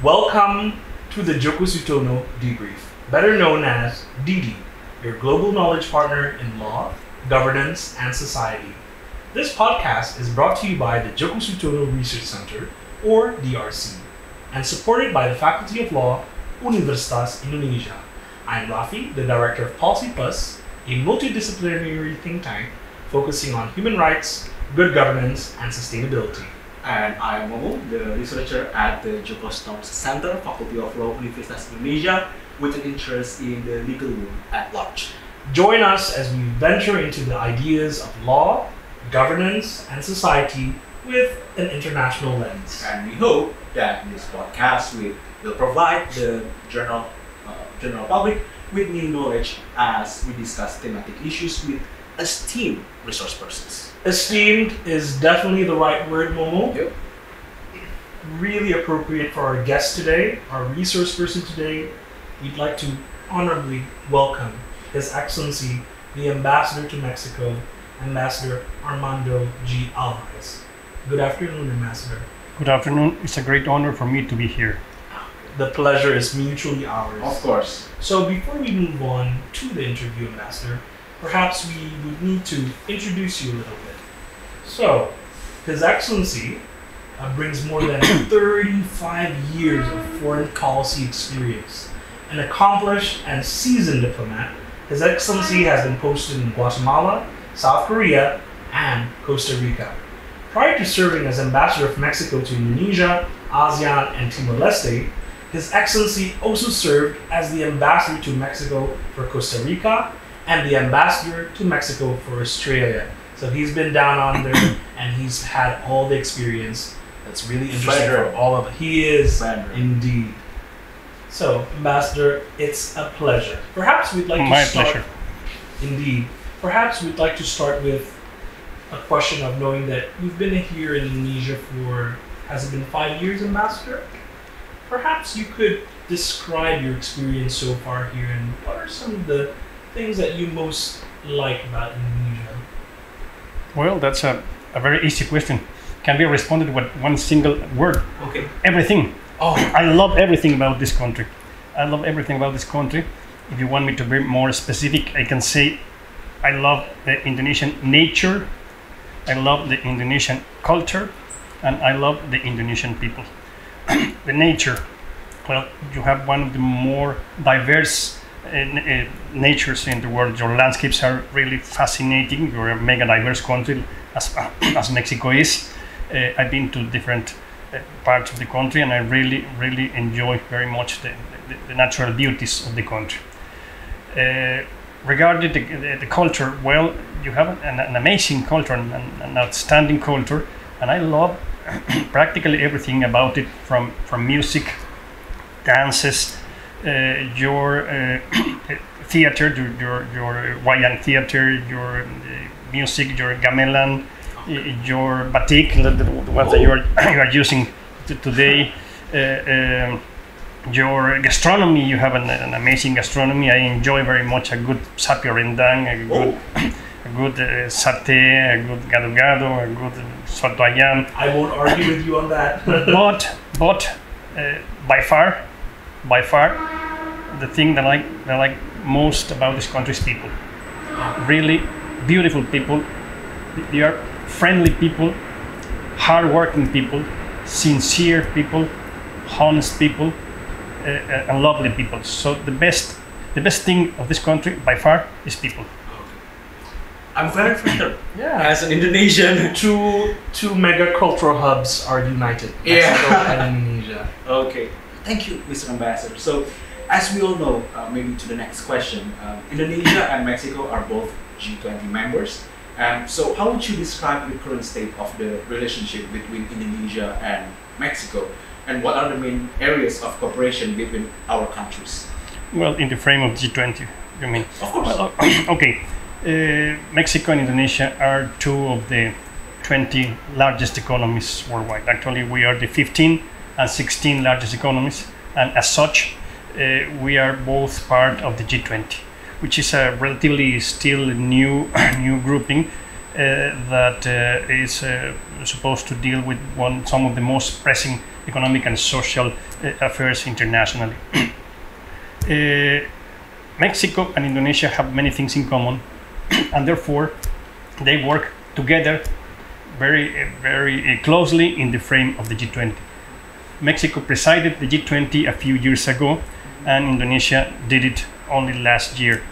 Welcome to the Djokosoetono Debrief, better known as DD, your global knowledge partner in law, governance, and society. This podcast is brought to you by the Djokosoetono Research Center, or DRC, and supported by the Faculty of Law, Universitas Indonesia. I'm Rafi, the Director of Policy Plus, a multidisciplinary think tank focusing on human rights, good governance, and sustainability. And I'm Momo, the researcher at the Djokosoetono Center, Faculty of Law, Universitas Indonesia, with an interest in the legal world at large. Join us as we venture into the ideas of law, governance, and society with an international lens. And we hope that this podcast will provide the general public with new knowledge as we discuss thematic issues with esteemed resource persons. Esteemed is definitely the right word, Momo. Yep. Really appropriate for our guest today, our resource person today. We'd like to honorably welcome His Excellency, the Ambassador to Mexico, Ambassador Armando G. Alvarez. Good afternoon, Ambassador. Good afternoon. It's a great honor for me to be here. The pleasure is mutually ours. Of course. So before we move on to the interview, Ambassador, perhaps we would need to introduce you a little bit. So, His Excellency brings more than 35 years of foreign policy experience. An accomplished and seasoned diplomat, His Excellency has been posted in Guatemala, South Korea, and Costa Rica. Prior to serving as Ambassador of Mexico to Indonesia, ASEAN, and Timor-Leste, His Excellency also served as the Ambassador to Mexico for Costa Rica and the Ambassador to Mexico for Australia. So he's been down under and he's had all the experience that's really interesting for all of it. He is indeed. So, Ambassador, it's a pleasure. Perhaps we'd like My to start. pleasure. Indeed. Perhaps we'd like to start with a question of knowing that you've been here in Indonesia for, has it been 5 years, Ambassador? Perhaps you could describe your experience so far here and what are some of the things that you most like about Indonesia? Well, that's a very easy question. Can be responded with one single word. Okay. Everything. Oh, I love everything about this country. I love everything about this country. If you want me to be more specific, I can say I love the Indonesian nature, I love the Indonesian culture, and I love the Indonesian people. The nature, well, you have one of the more diverse natures in the world. Your landscapes are really fascinating. You're a mega diverse country, as Mexico is. I've been to different parts of the country, and I really enjoy very much the natural beauties of the country. Regarding the culture, well, you have an amazing culture, an outstanding culture, and I love practically everything about it, from music, dances, your theater, your Wayan theater, your music, your gamelan, your batik, the ones that you are using today, your gastronomy. You have an amazing gastronomy. I enjoy very much a good sapi rendang, a good satay, a good gado-gado, a good soto ayam. I won't argue with you on that. but by far, the thing that I like most about this country is people. Really beautiful people. They are friendly people, hardworking people, sincere people, honest people, and lovely people. So the best thing of this country by far is people. I'm very flattered. Yeah. As an Indonesian. Two mega cultural hubs are united. Mexico and Indonesia. Okay. Thank you, Mr. Ambassador. So, as we all know, maybe to the next question, Indonesia and Mexico are both G20 members. So, how would you describe the current state of the relationship between Indonesia and Mexico? And what are the main areas of cooperation between our countries? Well, in the frame of G20, you mean? Of course. Well, okay. Mexico and Indonesia are two of the 20 largest economies worldwide. Actually, we are the 15 and 16 largest economies, and as such, we are both part of the G20, which is a relatively still new grouping that is supposed to deal with some of the most pressing economic and social affairs internationally. Mexico and Indonesia have many things in common, and therefore they work together very closely in the frame of the G20. Mexico presided the G20 a few years ago, and Indonesia did it only last year.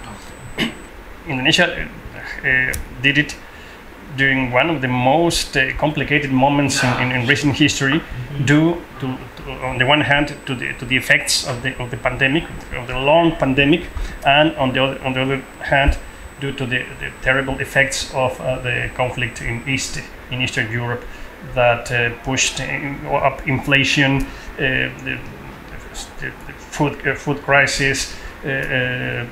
Indonesia did it during one of the most complicated moments in recent history, due to, on the one hand, to the effects of the pandemic, of the long pandemic, and on the other hand, due to the terrible effects of the conflict in Eastern Europe that pushed up inflation, the food crisis, a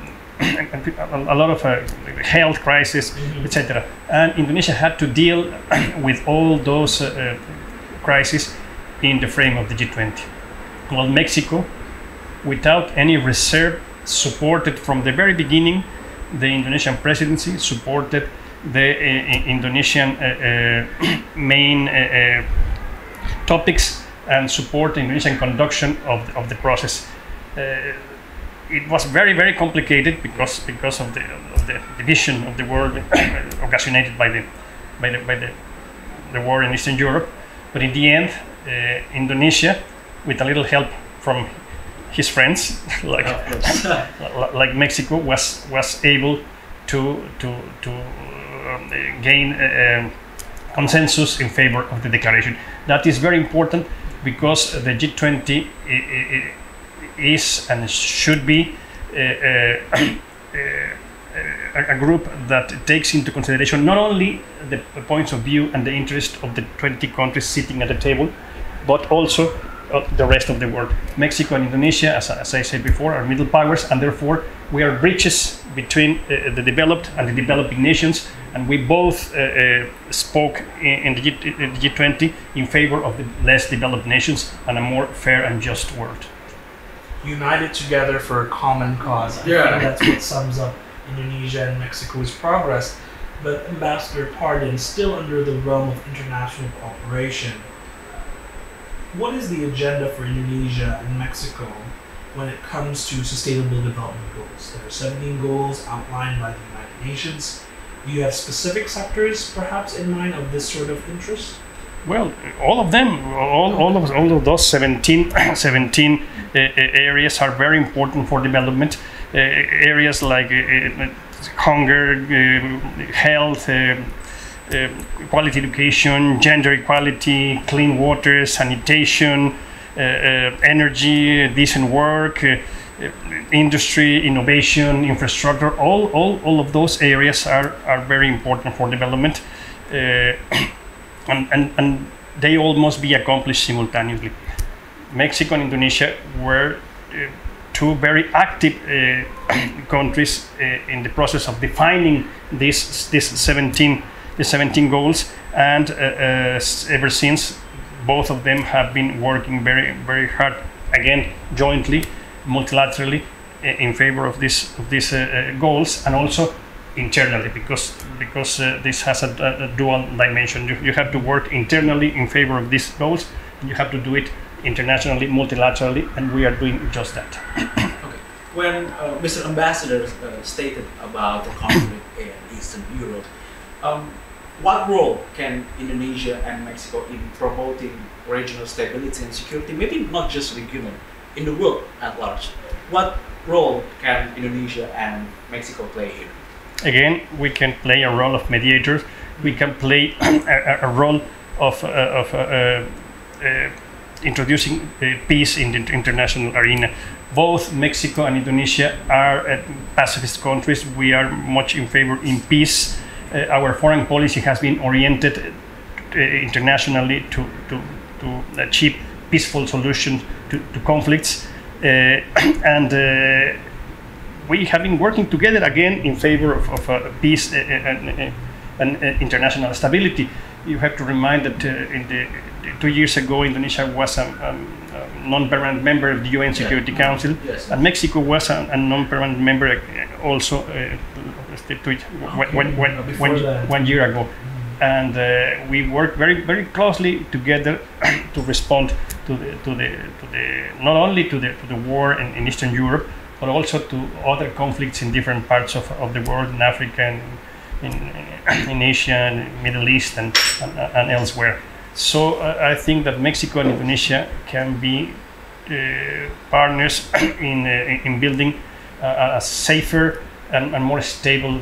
lot of health crisis, etc. And Indonesia had to deal with all those crises in the frame of the G20. While Mexico, without any reserve, supported from the very beginning the Indonesian presidency, supported the Indonesian main topics, and support the Indonesian conduction of the process. It was very complicated because of the division of the world occasioned by the war in Eastern Europe. But in the end, Indonesia, with a little help from his friends like Mexico, was able to gain consensus in favor of the declaration. That is very important because the G20 is and should be a group that takes into consideration not only the points of view and the interest of the 20 countries sitting at the table, but also the rest of the world. Mexico and Indonesia, as I said before, are middle powers, and therefore we are bridges between the developed and the developing nations, and we both spoke in the G20 in favor of the less developed nations and a more fair and just world. United together for a common cause. I think that's what sums up Indonesia and Mexico's progress. But Ambassador Pardon, still under the realm of international cooperation, what is the agenda for Indonesia and Mexico when it comes to sustainable development goals? There are 17 goals outlined by the United Nations. Do you have specific sectors perhaps in mind of this sort of interest? Well, all of them, all of those 17 areas are very important for development. Areas like hunger, health, quality education, gender equality, clean water, sanitation, energy, decent work, industry, innovation, infrastructure. All of those areas are very important for development. And they all must be accomplished simultaneously. Mexico and Indonesia were two very active countries in the process of defining these 17 goals, and ever since, both of them have been working very hard, again jointly, multilaterally, in favor of these goals, and also internally, because this has a dual dimension. You have to work internally in favor of these goals, and you have to do it internationally, multilaterally, and we are doing just that. Okay. When Mr. Ambassador stated about the conflict in Eastern Europe, what role can Indonesia and Mexico in promoting regional stability and security, maybe not just regional, in the world at large? What role can Indonesia and Mexico play here? Again, we can play a role of mediators. We can play a role of introducing peace in the international arena. Both Mexico and Indonesia are pacifist countries. We are much in favor in peace. Our foreign policy has been oriented internationally to achieve peaceful solutions to conflicts, and we have been working together again in favor of peace and international stability. You have to remind that 2 years ago, Indonesia was a non-permanent member of the UN Security Council, and Mexico was a non-permanent member also 1 year ago. And we work very closely together to respond not only to the war in Eastern Europe, but also to other conflicts in different parts of the world, in Africa, and in Asia, and Middle East, and elsewhere. So I think that Mexico and Indonesia can be partners in building a safer and more stable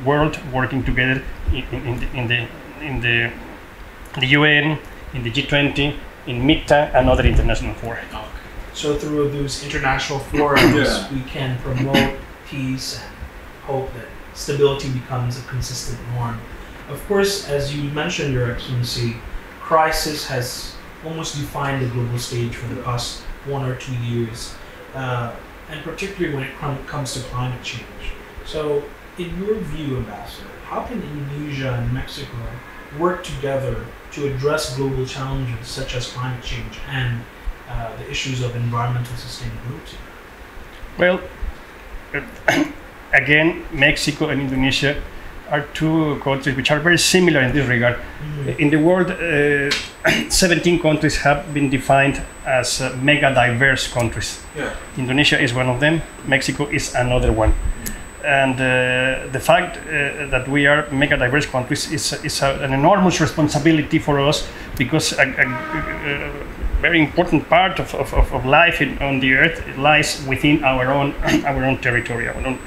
world, working together in the UN, in the G20, in MITA, and other international fora. Okay. So through those international forums, we can promote peace and hope that stability becomes a consistent norm. Of course, as you mentioned, Your Excellency, crisis has almost defined the global stage for the past 1 or 2 years, and particularly when it comes to climate change. So, in your view, Ambassador, how can Indonesia and Mexico work together to address global challenges such as climate change and the issues of environmental sustainability? Well, again, Mexico and Indonesia are two countries which are very similar in this regard. In the world, 17 countries have been defined as mega diverse countries. Yeah. Indonesia is one of them, Mexico is another one. And the fact that we are mega diverse countries is an enormous responsibility for us, because a very important part of life on the earth lies within our own territory, our own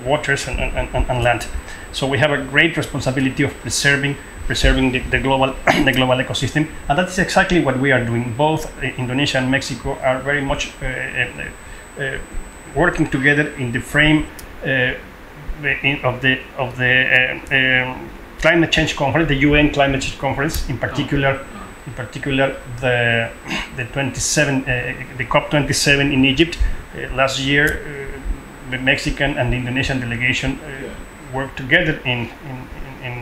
waters and land. So we have a great responsibility of preserving the global ecosystem, and that is exactly what we are doing. Both Indonesia and Mexico are very much working together in the frame of the climate change conference, the UN climate change conference, in particular the COP27 in Egypt. Last year, the Mexican and the Indonesian delegation worked together in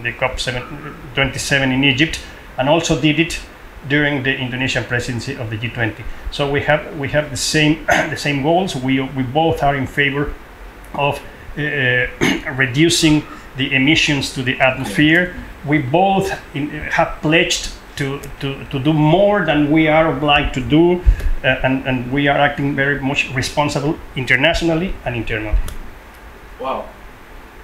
the COP27 in Egypt, and also did it during the Indonesian presidency of the G20. So we have the same goals. We both are in favor of reducing the emissions to the atmosphere. We both have pledged to do more than we are obliged to do, and we are acting very much responsible internationally and internally. Wow,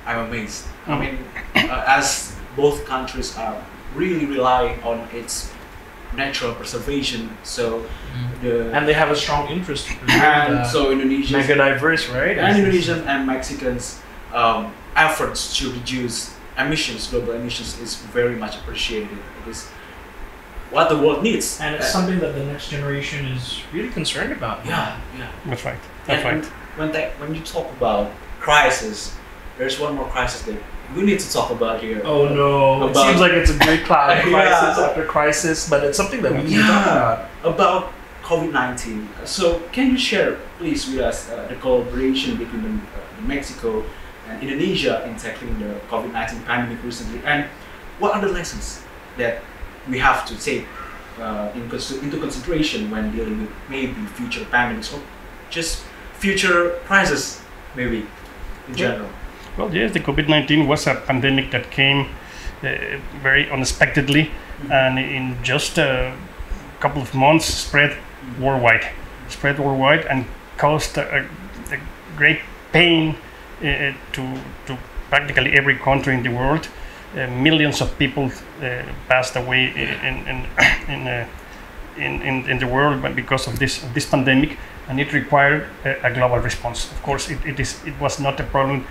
I'm amazed. I mean, as both countries are really relying on its natural preservation, so and they have a strong interest to preserve and so Indonesian mega diverse, right? and Indonesian and Mexicans efforts to reduce emissions, global emissions, is very much appreciated. It is what the world needs, and it's something that the next generation is really concerned about. Yeah. That's right. And when you talk about crisis, there's one more crisis that we need to talk about here. Oh no! It seems like it's a great cloud crisis after crisis, but it's something that we need to talk about COVID-19. So, can you share, please, with us the collaboration between Mexico and Indonesia in tackling the COVID-19 pandemic recently, and what are the lessons that we have to take into consideration when dealing with maybe future pandemics or just future crises, maybe in general? Well, yes, the COVID-19 was a pandemic that came very unexpectedly, and in just a couple of months spread worldwide, and caused a great pain to practically every country in the world. Millions of people passed away in the world because of this pandemic, and it required a global response. Of course, it was not a problem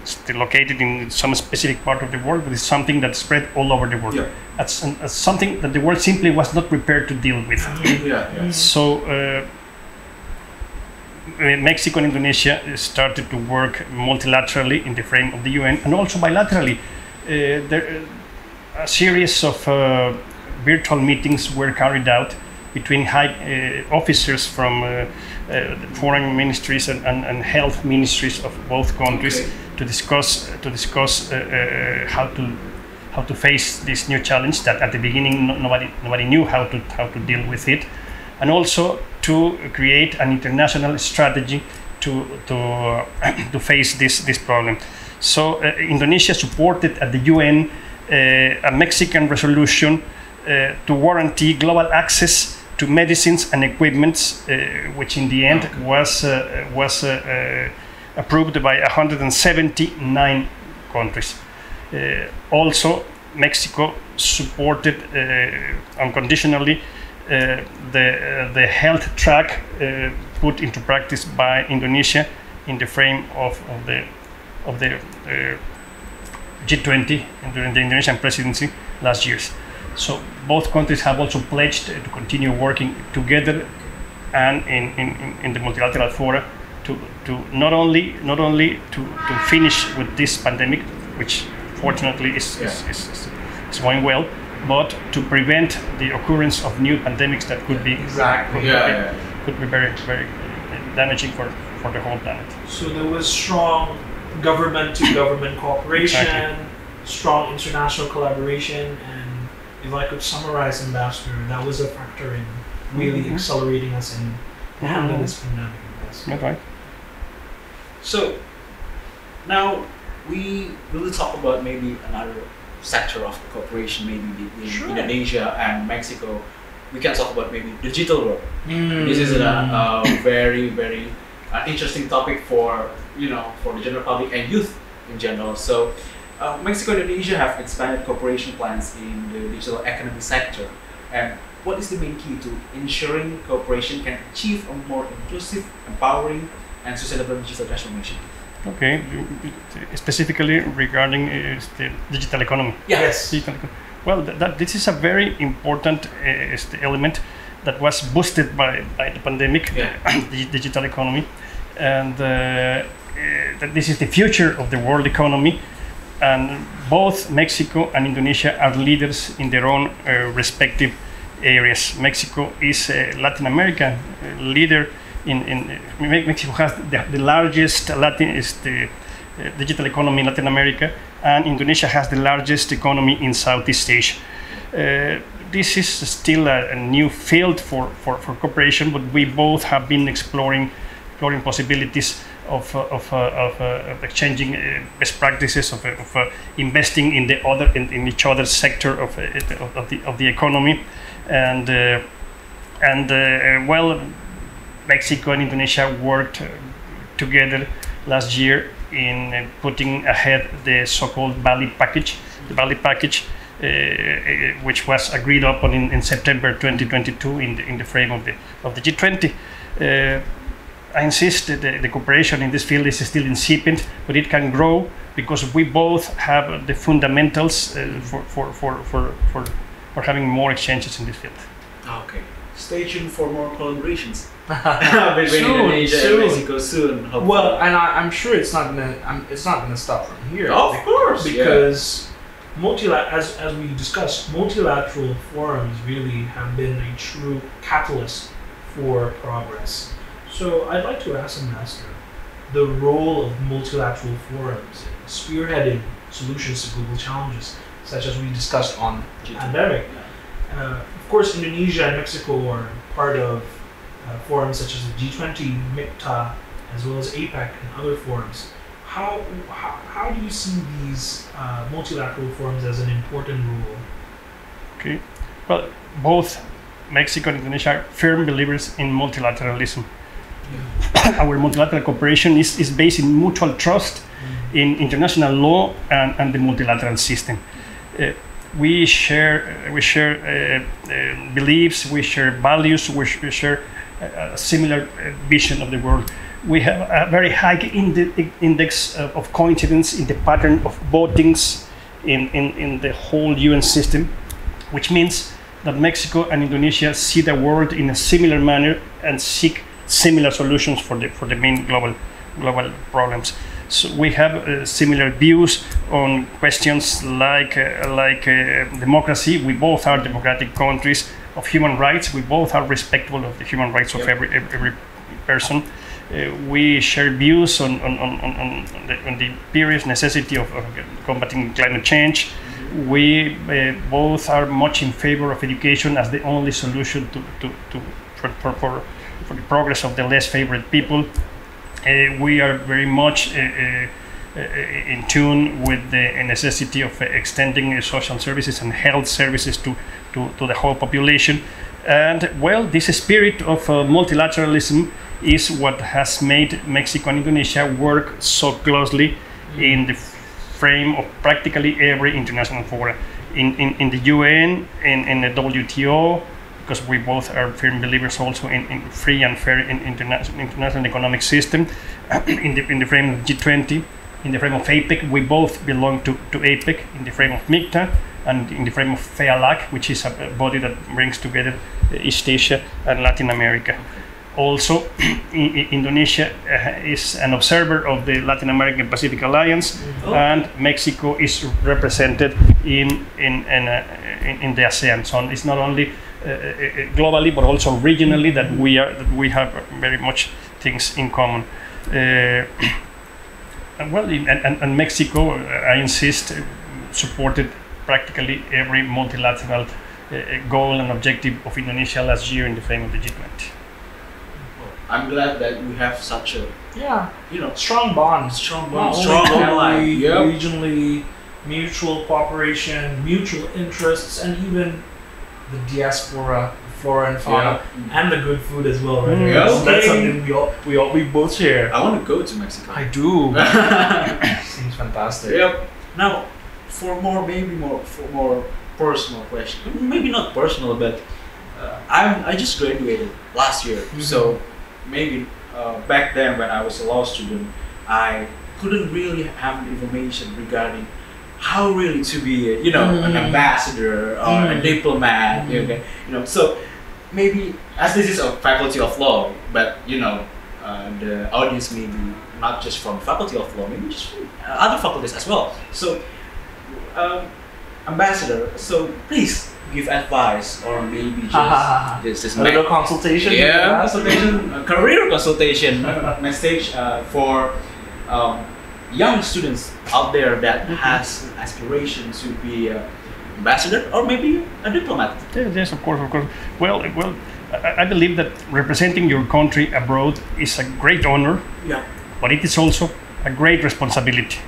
still located in some specific part of the world, but it's something that spread all over the world. Yeah. That's something that the world simply was not prepared to deal with. So Mexico and Indonesia started to work multilaterally in the frame of the UN, and also bilaterally. A series of virtual meetings were carried out between high officers from foreign ministries and health ministries of both countries to discuss how to face this new challenge that at the beginning nobody knew how to deal with it, and also to create an international strategy to face this problem. So Indonesia supported at the UN a Mexican resolution to guarantee global access to medicines and equipments, which in the end was approved by 179 countries. Also, Mexico supported unconditionally the health track put into practice by Indonesia in the frame of the G20 during the Indonesian presidency last years. So both countries have also pledged to continue working together and in the multilateral fora to not only to finish with this pandemic, which fortunately is going well, but to prevent the occurrence of new pandemics that could be could be very damaging for the whole planet. So there was strong government-to-government cooperation, Exactly. strong international collaboration, and if I could summarize, Ambassador, that was a factor in really accelerating us in handling this pandemic. Yes. That's right. So now we will talk about maybe another sector of cooperation, maybe between Sure. Indonesia and Mexico. We can talk about maybe digital world. Mm. This is a very interesting topic for for the general public and youth in general. So Mexico and Indonesia have expanded cooperation plans in the digital economy sector. And what is the main key to ensuring cooperation can achieve a more inclusive, empowering, and sustainable digital transformation? Okay, specifically regarding the digital economy. Yes. Well, this is a very important element that was boosted by the pandemic, the digital economy, and that this is the future of the world economy. And both Mexico and Indonesia are leaders in their own respective areas. Mexico is a Latin American leader. Mexico has the largest digital economy in Latin America, and Indonesia has the largest economy in Southeast Asia. This is still a new field for cooperation, but we both have been exploring possibilities of exchanging best practices, of investing in each other's sector of the economy, and well, Mexico and Indonesia worked together last year in putting ahead the so-called Bali package. The Bali package, which was agreed upon in September 2022 in the frame of the G20. I insist that the cooperation in this field is still incipient, but it can grow because we both have the fundamentals for having more exchanges in this field. Okay. Stay tuned for more collaborations between Indonesia and Mexico soon. Hopefully. Well, and I'm sure it's not gonna stop from here. Of course, because as we discussed, multilateral forums really have been a true catalyst for progress. So I'd like to ask Ambassador the role of multilateral forums in spearheading solutions to global challenges, such as we discussed on the pandemic. Of course, Indonesia and Mexico are part of forums such as the G20, MICTA, as well as APEC and other forums. How do you see these multilateral forums as an important role? Okay, well, both Mexico and Indonesia are firm believers in multilateralism. Yeah. Our multilateral cooperation is based in mutual trust in international law and the multilateral system. We share beliefs, we share values, we share a similar vision of the world. We have a very high index of coincidence in the pattern of votings in the whole UN system, which means that Mexico and Indonesia see the world in a similar manner and seek similar solutions for the main global problems. So we have similar views on questions like democracy. We both are democratic countries. Of human rights, we both are respectful of the human rights of every person. We share views on the imperious necessity of combating climate change. We both are much in favor of education as the only solution for the progress of the less favored people. We are very much in tune with the necessity of extending social services and health services to the whole population. And well, this spirit of multilateralism is what has made Mexico and Indonesia work so closely in the frame of practically every international forum, in the UN, in the WTO, because we both are firm believers also in free and fair international economic system, in the frame of G20, in the frame of APEC. We both belong to APEC, in the frame of MICTA, and in the frame of FHUI, which is a body that brings together East Asia and Latin America. Also, Indonesia is an observer of the Latin American Pacific Alliance, and Mexico is represented in the ASEAN. So it's not only globally but also regionally that we have very much things in common. And Mexico, I insist, supported practically every multilateral goal and objective of Indonesia last year in the frame of the G20. I'm glad that we have such a strong bond, strong ally, Yep. regionally, mutual cooperation, mutual interests, and even the diaspora, flora and fauna, and the good food as well. Right? Yeah. That's something we both share. I want to go to Mexico. I do. Seems fantastic. Yep. Now, for more personal question, maybe not personal, but I just graduated last year, so maybe back then when I was a law student, I couldn't really have information regarding how really to be an ambassador or a diplomat. Okay, so maybe as this is a faculty of law, but the audience may be not just from faculty of law, maybe just from other faculties as well. So ambassador, so please give advice, or maybe just a little consultation. Consultation, career consultation message for young students out there that has an aspiration to be an ambassador or maybe a diplomat. Yes, of course. Well, I believe that representing your country abroad is a great honor, but it is also a great responsibility.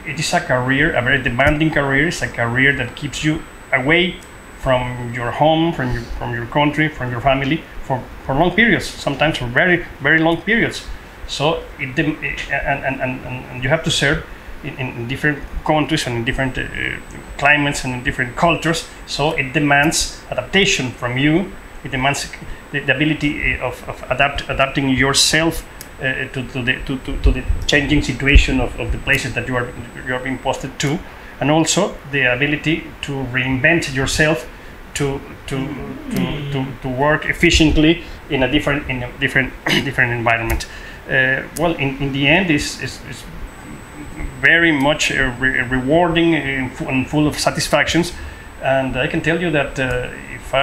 It is a career, a very demanding career. It's a career that keeps you away from your home, from your country, from your family for long periods, sometimes for very, very long periods. So and you have to serve in different countries and in different climates and in different cultures. So it demands adaptation from you. It demands the ability of adapting yourself to the changing situation of the places that you are being posted to, and also the ability to reinvent yourself to work efficiently in a different environment. In the end, is very much rewarding and full of satisfactions. And I can tell you that if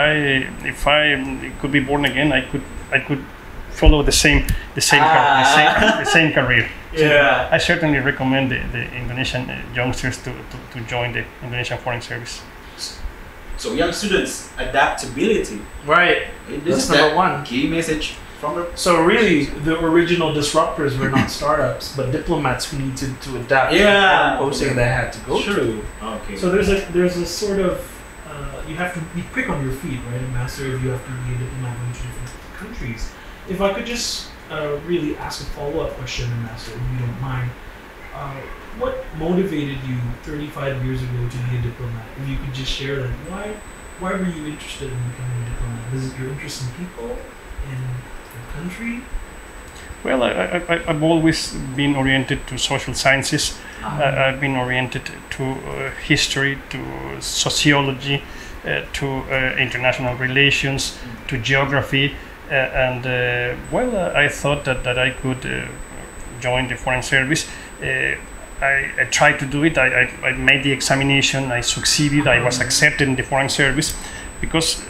I could be born again, I could follow the same career. So I certainly recommend the Indonesian youngsters to join the Indonesian Foreign Service. So young students, adaptability. Right. That's number one. Key message from the. So really, the original disruptors were not startups, but diplomats who needed to adapt. Yeah. To the posting they had to go to. Okay. So there's a sort of you have to be quick on your feet, right? Master, if you have to be a diplomat going to different countries. If I could just really ask a follow-up question, Master, if you don't mind. What motivated you 35 years ago to be a diplomat? If you could just share that, why were you interested in becoming a diplomat? Was it your interest in people, in the country? Well, I've always been oriented to social sciences. I've been oriented to history, to sociology, to international relations, to geography, and I thought that I could join the Foreign Service. I tried to do it. I made the examination. I succeeded. I was accepted in the Foreign Service because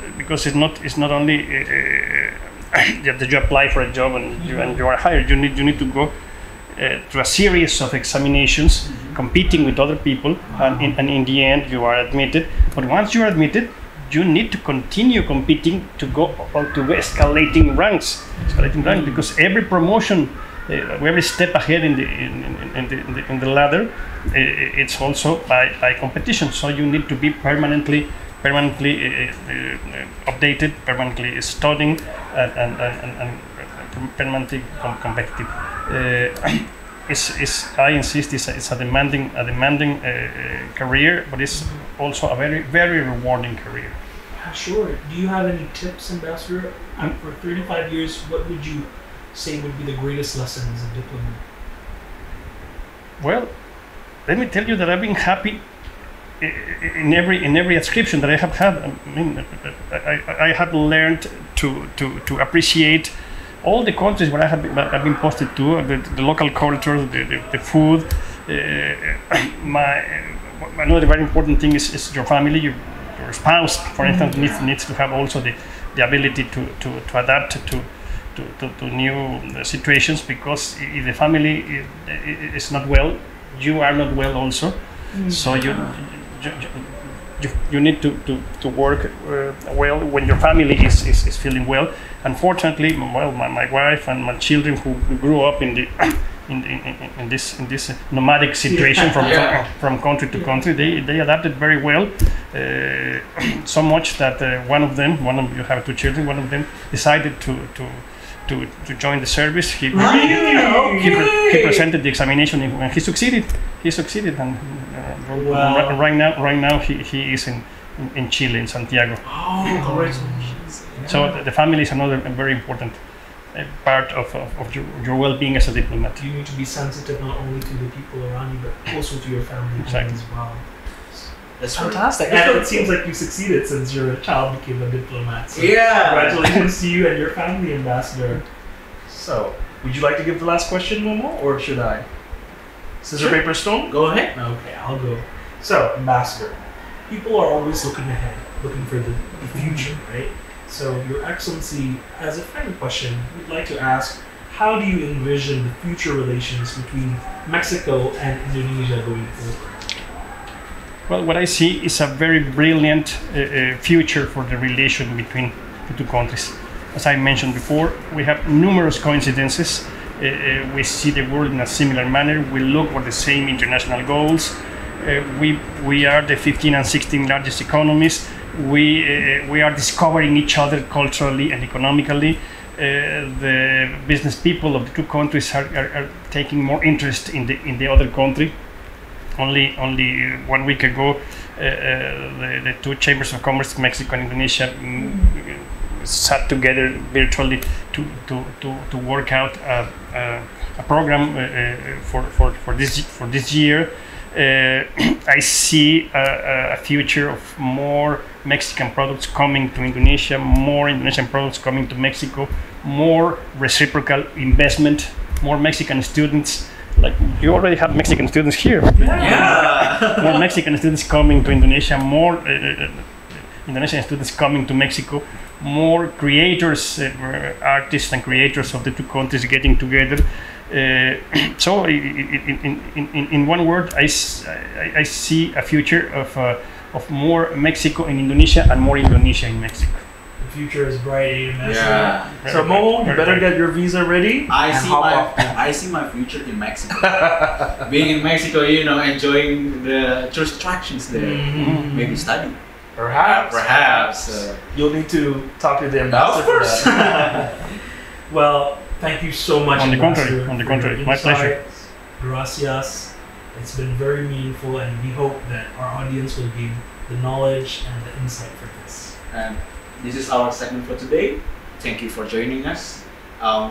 it's not only that you apply for a job and you are hired. You need to go through a series of examinations, competing with other people, and in the end you are admitted. But once you are admitted, you need to continue competing to go or to escalating ranks, because every promotion every step ahead in the ladder. It's also by competition. So you need to be permanently updated, permanently studying, and permanently competitive. I insist, it's a demanding career, but it's also a very rewarding career. Sure. Do you have any tips, Ambassador? For 35 years, what would you say would be the greatest lesson as a diplomat? Well, let me tell you that I've been happy in every adscription that I have had. I mean, I have learned to appreciate all the countries where I've been posted to, the local culture, the food. Another very important thing is your family, your spouse, for instance, needs to have also the ability to adapt to new situations, because if the family is not well, you are not well also. So you need to work well when your family is feeling well. Unfortunately, well, my wife and my children who grew up in this nomadic situation from country to country, they adapted very well, so much that you have two children, one of them decided to join the service. He presented the examination and he succeeded, and right now he is in Chile, in Santiago. Oh, congratulations. So the family is another very important part of your well-being as a diplomat. You need to be sensitive not only to the people around you, but also to your family as well. That's fantastic. And it seems like you succeeded since your child became a diplomat. So congratulations to you and your family, Ambassador. So, would you like to give the last question, Momo, or should I? Scissor, paper, stone? Go ahead. Okay, I'll go. So, Ambassador, people are always looking ahead, looking for the future, right? So, Your Excellency, as a final question, we'd like to ask, how do you envision the future relations between Mexico and Indonesia going forward? Well, what I see is a very brilliant future for the relation between the two countries. As I mentioned before, we have numerous coincidences. We see the world in a similar manner. We look for the same international goals. We are the 15 and 16 largest economies. We are discovering each other culturally and economically. The business people of the two countries are taking more interest in the other country. Only 1 week ago, the two chambers of commerce, Mexico and Indonesia, sat together virtually to work out a program for this year. I see a future of more Mexican products coming to Indonesia, more Indonesian products coming to Mexico, more reciprocal investment, more Mexican students. Like, you already have Mexican students here. More Mexican students coming to Indonesia, more Indonesian students coming to Mexico, more creators, artists and creators of the two countries getting together. So, in one word, I see a future of more Mexico in Indonesia and more Indonesia in Mexico. The future is bright, So, Momo, you better get your visa ready. I see my future in Mexico. Being in Mexico, enjoying the tourist attractions there. Mm-hmm. Maybe study. Perhaps. You'll need to talk to the ambassador. Of course. Well, thank you so much. On the contrary, my pleasure. Gracias. It's been very meaningful, and we hope that our audience will gain the knowledge and the insight from this. And this is our segment for today. Thank you for joining us.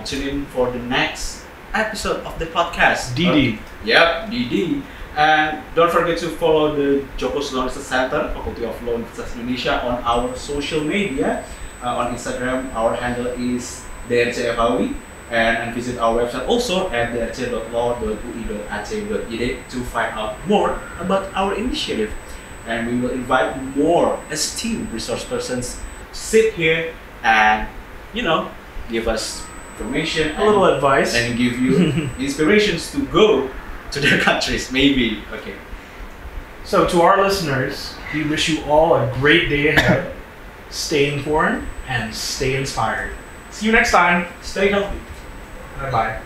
Tune in for the next episode of the podcast. DD. Yep, DD. And don't forget to follow the Djokosoetono Center, Faculty of Law Universitas Indonesia, on our social media. On Instagram, our handle is FHUI, and visit our website also at drc.law.ui.ac.id to find out more about our initiative. And we will invite more esteemed resource persons to sit here and, give us information, a little advice, and give you inspirations to go to their countries, maybe. Okay. So, to our listeners, we wish you all a great day ahead. Stay informed and stay inspired. See you next time. Stay healthy. Bye-bye.